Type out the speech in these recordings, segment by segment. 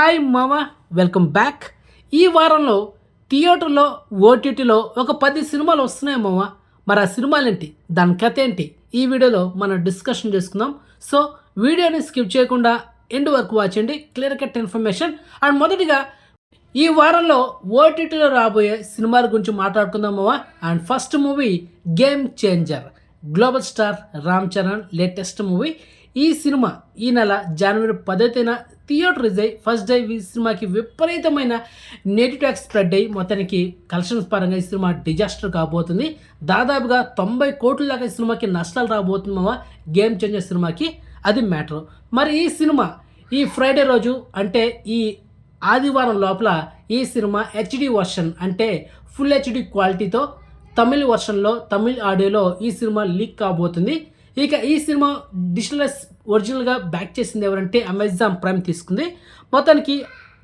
Hi మామ, welcome back. ఈ వారంలో థియేటర్లో ఓటీటీలో ఒక 10 సినిమాలు వస్తున్నాయి మామ. మరి ఆ సినిమాలేంటి, దాని కథ ఏంటి, ఈ వీడియోలో మనం డిస్కషన్ చేసుకుందాం. సో వీడియోని స్కిప్ చేయకుండా ఎండ్ వరకు వాచండి, క్లియర్ కట్ ఇన్ఫర్మేషన్. అండ్ మొదటిగా ఈ వారంలో ఓటీటీలో రాబోయే సినిమాల గురించి మాట్లాడుకుందాం మామ. And first movie game changer, global star Ram Charan latest movie. ఈ సినిమా ఈ నెల జనవరి 10న థియేటర్ రిలీజ్ అయ్యి ఫస్ట్ డే ఈ సినిమాకి విపరీతమైన నెగిటివ్ స్ప్రెడ్ అయ్యి మొత్తానికి కలెక్షన్స్ పరంగా ఈ సినిమా డిజాస్టర్ కాబోతుంది. దాదాపుగా 90 కోట్ల దాకా ఈ సినిమాకి నష్టాలు రాబోతుంది మామ, గేమ్ చేంజర్ సినిమాకి. అది మ్యాటర్. మరి ఈ సినిమా ఈ ఫ్రైడే రోజు అంటే ఈ ఆదివారం లోపల ఈ సినిమా హెచ్డి వర్షన్ అంటే ఫుల్ హెచ్డి క్వాలిటీతో తమిళ వర్షన్లో తమిళ్ ఆడియోలో ఈ సినిమా లీక్ కాబోతుంది. ఇక ఈ సినిమా డిజిటల్ ఒరిజినల్గా బ్యాక్ చేసింది ఎవరంటే అమెజాన్ ప్రైమ్ తీసుకుంది. మొత్తానికి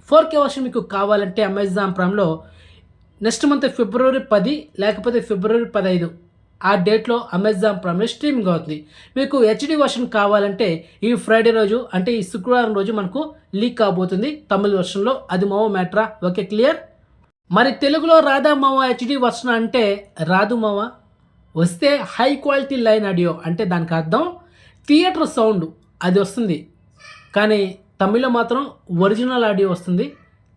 4K వర్షన్ మీకు కావాలంటే అమెజాన్ ప్రైమ్లో నెక్స్ట్ మంత్ ఫిబ్రవరి 10 లేకపోతే ఫిబ్రవరి 15 ఆ డేట్లో అమెజాన్ ప్రైమ్లో స్ట్రీమింగ్ అవుతుంది. మీకు హెచ్డి వర్షన్ కావాలంటే ఈ ఫ్రైడే రోజు అంటే ఈ శుక్రవారం రోజు మనకు లీక్ కాబోతుంది తమిళ వర్షన్లో. అది మావో మ్యాటరా, ఓకే క్లియర్. మరి తెలుగులో రాదా మావా హెచ్డి వర్షన్ అంటే రాదు మావా. వస్తే హై క్వాలిటీ లైన్ ఆడియో అంటే దానికి అర్థం థియేటర్ సౌండ్ అది వస్తుంది, కానీ తమిళ్లో మాత్రం ఒరిజినల్ ఆడియో వస్తుంది,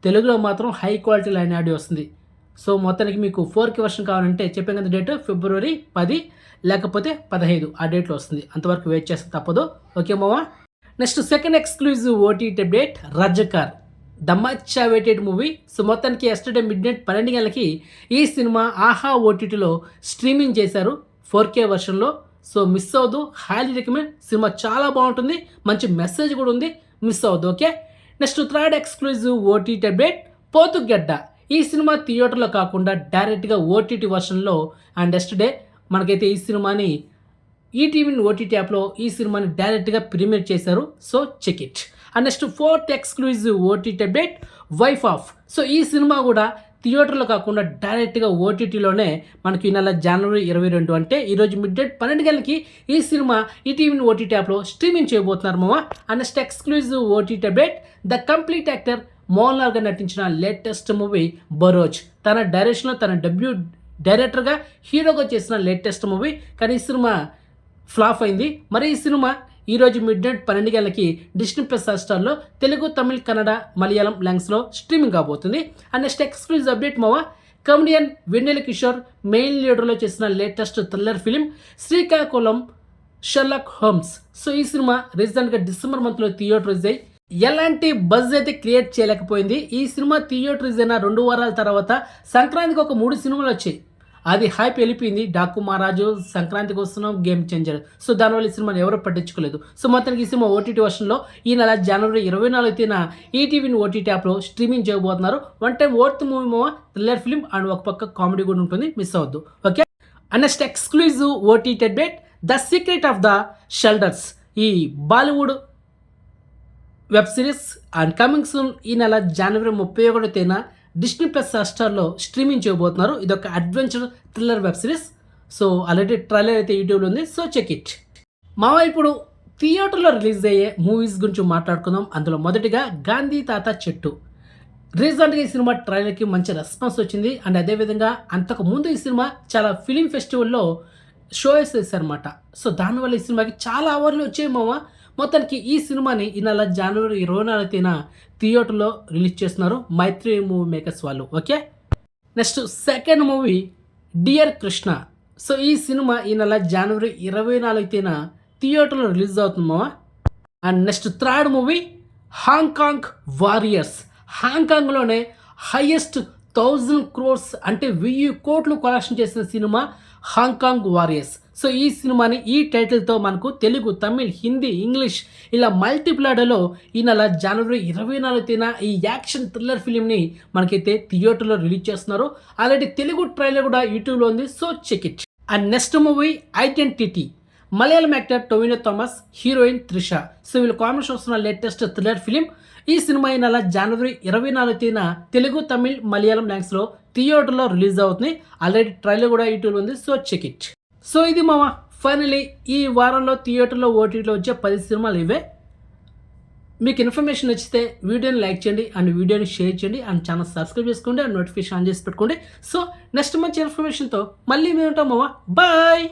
తెలుగులో మాత్రం హై క్వాలిటీ లైన్ ఆడియో వస్తుంది. సో మొత్తానికి మీకు 4K వర్షన్ కావాలంటే చెప్పాం కదా డేట్ ఫిబ్రవరి 10 లేకపోతే 15 ఆ డేట్లో వస్తుంది. అంతవరకు వెయిట్ చేస్తే తప్పదు, ఓకే మావా. Next second exclusive OTT update Razakar, the much awaited movie. So మొత్తానికి ఎస్టర్డే మిడ్నైట్ 12 గంటలకి ఈ సినిమా ఆహా ఓటీటీలో స్ట్రీమింగ్ చేశారు 4K వర్షన్లో. సో మిస్ అవ్వదు, హైలీ రికమెండ్. సినిమా చాలా బాగుంటుంది, మంచి మెసేజ్ కూడా ఉంది, మిస్ అవ్వదు, okay. Next third exclusive OTT update Pothugadda. ఈ సినిమా థియేటర్లో కాకుండా డైరెక్ట్గా ఓటీటీ వర్షన్లో అండ్ ఎస్టర్డే మనకైతే ఈ సినిమాని ఈటీవీ ఓటీటీ యాప్లో ఈ సినిమాని డైరెక్ట్గా ప్రీమియర్ చేశారు. So check it. And next fourth exclusive OTT update wife off. So ఈ సినిమా కూడా థియేటర్లో కాకుండా డైరెక్ట్గా ఓటీటీలోనే మనకి ఈ నెల జనవరి 22 అంటే ఈరోజు మిడ్నైట్ 12 గంటలకి ఈ సినిమా ఈటీవీ ఓటీటీ యాప్లో స్ట్రీమింగ్ చేయబోతున్నారు మామ. And next exclusive OTT update the complete actor Mohan Lal గారు నటించిన లేటెస్ట్ మూవీ బరోజ్. తన డైరెక్షన్లో తన డెబ్యూ డైరెక్టర్గా హీరోగా చేసిన లేటెస్ట్ మూవీ, కానీ ఈ సినిమా ఫ్లాప్ అయింది. మరి ఈ సినిమా ఈరోజు మిడ్నైట్ 12 గంటలకి డిస్నీ ప్లస్ హాట్‌స్టార్లో తెలుగు, తమిళ్, కన్నడ, మలయాళం లాంగ్వేజ్లో స్ట్రీమింగ్ కాబోతుంది. అండ్ నెక్స్ట్ ఎక్స్క్లూజివ్ అప్డేట్ మావా, కమెడియన్ వెన్నెల కిషోర్ మెయిన్ లీడర్లో చేసిన latest thriller film Srikakulam Sherlock Holmes. So ఈ సినిమా రీసెంట్గా డిసెంబర్ మంత్లో థియేటర్ రిలీజ్ అయ్యి ఎలాంటి బజ్ అయితే క్రియేట్ చేయలేకపోయింది. ఈ సినిమా థియేటర్ రిలీజ్ అయిన 2 వారాల తర్వాత సంక్రాంతికి ఒక 3 సినిమాలు వచ్చాయి, అది హైప్ వెళ్ళిపోయింది. డాకు మహారాజు, సంక్రాంతికి వస్తున్నాం, గేమ్ చేంజర్. సో దానివల్ల ఈ సినిమాని ఎవరు పట్టించుకోలేదు. సో మొత్తానికి ఈ సినిమా ఓటీటీ వర్షన్లో ఈ నెల జనవరి 24 ఈటీవీ ఓటీటీ యాప్లో స్ట్రీమింగ్ చేయబోతున్నారు. వన్ టైం వర్త్ మూవీ మావా, థ్రిల్లర్ ఫిల్మ్ అండ్ ఒక పక్క కామెడీ కూడా ఉంటుంది, మిస్ అవ్వద్దు, okay. And next exclusive OTT update the secret of the shelters. ఈ Bollywood web series and coming soon ఈ నెల జనవరి 31 డిస్నీ ప్లస్ హాట్‌స్టార్లో స్ట్రీమింగ్ చేయబోతున్నారు. ఇది ఒక adventure thriller web series. So already trailer అయితే యూట్యూబ్లో ఉంది, సో చెక్ ఇట్. మావా ఇప్పుడు థియేటర్లో రిలీజ్ అయ్యే మూవీస్ గురించి మాట్లాడుకుందాం. అందులో మొదటిగా గాంధీ తాత చెట్టు. రీసెంట్గా ఈ సినిమా ట్రైలర్కి మంచి రెస్పాన్స్ వచ్చింది. అండ్ అదేవిధంగా అంతకు ముందు ఈ సినిమా చాలా ఫిలిం ఫెస్టివల్లో షోస్ వేశారన్నమాట. సో దానివల్ల ఈ సినిమాకి చాలా అవార్డులు వచ్చాయి మావా. మొత్తానికి ఈ సినిమాని ఈ నెల జనవరి 24 థియేటర్లో రిలీజ్ చేస్తున్నారు మైత్రి మూవీ మేకర్స్ వాళ్ళు, okay. Next second movie dear Krishna. So ఈ సినిమా ఈ నెల జనవరి 24 థియేటర్లో రిలీజ్ అవుతుందమ్మా. And next third movie Hong Kong warriors. హాంకాంగ్లోనే హైయెస్ట్ 1000 crores అంటే 1000 కోట్లు కలెక్షన్ చేసిన సినిమా హాంకాంగ్ వారియర్స్. సో ఈ సినిమాని ఈ టైటిల్తో మనకు తెలుగు, తమిళ్, హిందీ, ఇంగ్లీష్ ఇలా మల్టీప్లాడలో ఈ నెల జనవరి 24 ఈ యాక్షన్ థ్రిల్లర్ ఫిలింని మనకైతే థియేటర్లో రిలీజ్ చేస్తున్నారు. ఆల్రెడీ తెలుగు ట్రైలర్ కూడా యూట్యూబ్లో ఉంది, so check it. And next movie identity. Malayalam actor Tovino Thomas, heroine Trisha. So వీళ్ళు కాంబినేషన్ వస్తున్న లేటెస్ట్ థ్రిల్లర్ ఫిలిం. ఈ సినిమా ఈ నెల జనవరి 24 తెలుగు, తమిళ్, మలయాళం లాంగ్వేజ్లో థియేటర్లో రిలీజ్ అవుతుంది. ఆల్రెడీ ట్రైలర్ కూడా యూట్యూబ్లో ఉంది, సో చెక్ ఇట్. సో ఇది మామ ఫైనలీ ఈ వారంలో థియేటర్లో ఓటీటీలో వచ్చే 10 సినిమాలు ఇవే. మీకు ఇన్ఫర్మేషన్ నచ్చితే వీడియోని లైక్ చేయండి అండ్ వీడియోని షేర్ చేయండి అండ్ ఛానల్ సబ్స్క్రైబ్ చేసుకోండి అండ్ నోటిఫికేషన్ ఆన్ చేసి పెట్టుకోండి. సో నెక్స్ట్ మంచి ఇన్ఫర్మేషన్తో మళ్ళీ మేము ఉంటాం మామ. బాయ్.